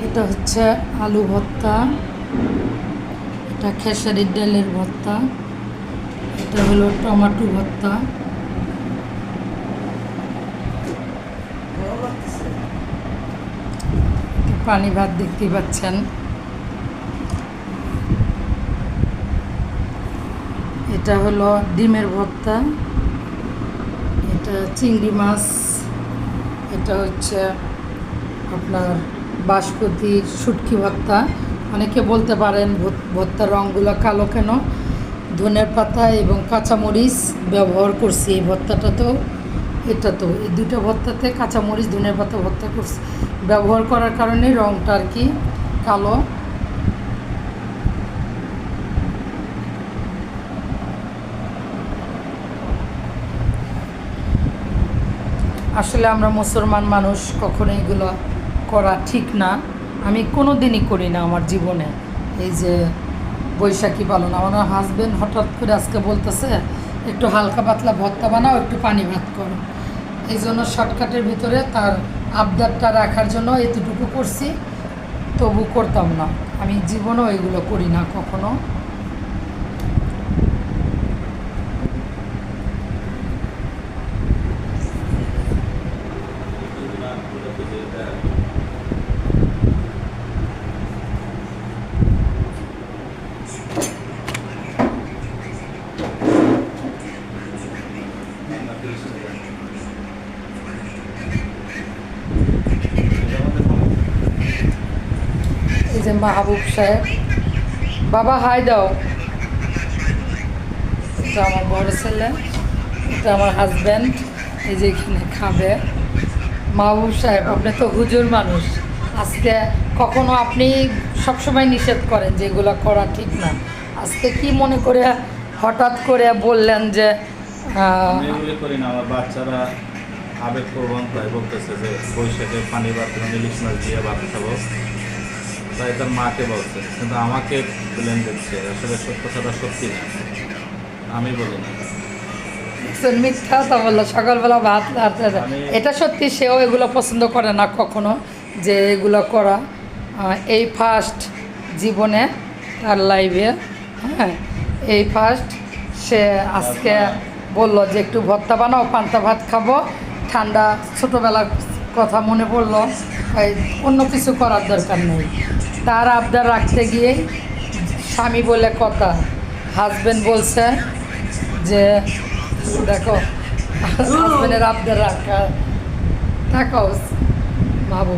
এটা হচ্ছে আলু ভর্তা, এটা খেসারির ডালের ভর্তা, এটা হলো টমেটো ভর্তা, পানি ভাত দেখতে পাচ্ছেন। এটা হলো ডিমের ভর্তা, এটা চিংড়ি মাছ, এটা হচ্ছে আপনার বাঁশপতি শুটকি ভর্তা। অনেকে বলতে পারেন ভর্তার রঙগুলো কালো কেন, ধনের পাতা এবং কাঁচামরিচ ব্যবহার করছি এই ভর্তাটা। তো এটা তো এই দুটো ভর্তাতে কাঁচামরিচ ধনের পাতা ভর্তা করছি, ব্যবহার করার কারণে রঙটা আর কি কালো। আসলে আমরা মুসলমান মানুষ, কখনো এগুলো করা ঠিক না। আমি কোনো দিনই করি না আমার জীবনে। এই যে বৈশাখী পালন, আমার হাজব্যান্ড হঠাৎ করে আজকে বলতেছে একটু হালকা পাতলা ভর্তা বানাও, একটু পানি ভাত করো। এই জন্য শর্টকাটের ভিতরে তার আবদারটা রাখার জন্য এতটুকু করছি, তবু করতাম না। আমি জীবনেও এগুলো করি না কখনো। এই যে মাহবুব সাহেব, বাবা হাই দাও। এটা আমার বড় ছেলে, এটা আমার হাজব্যান্ড। এই যে এখানে খাবে মাহবুব সাহেব। আপনি তো হুজুর মানুষ, আজকে কখনো আপনি সবসময় নিষেধ করেন যে এগুলো করা ঠিক না, আজকে কি মনে করে হঠাৎ করে বললেন যে করি না? আমার বাচ্চারা আবেগপ্রবণ তাই বলতেছে যে বৈশাখে পানি ভাত ইলিশ মাছ দিয়ে ভাত খাবো, তাই তার মাকে বলছে, কিন্তু আমাকে প্লেন দিচ্ছে। আসলে কথাটা সত্যি না, আমি বলি না। মিথ্যা তা বললো সকালবেলা ভাত। এটা সত্যি, সেও এগুলো পছন্দ করে না কখনো যে এগুলো করা। এই ফার্স্ট জীবনে তার লাইফে, হ্যাঁ এই ফার্স্ট সে আজকে বললো যে একটু ভর্তা বানাও, পান্তা ভাত খাবো। ঠান্ডা, ছোটোবেলার কথা মনে পড়লো, অন্য কিছু করার দরকার নেই। তার আবদার রাখতে গিয়ে স্বামী বলে কথা, হাজব্যান্ড বলছে যে দেখো হাজব্যান্ডের আবদার রাখা। তাকাও ভাবো।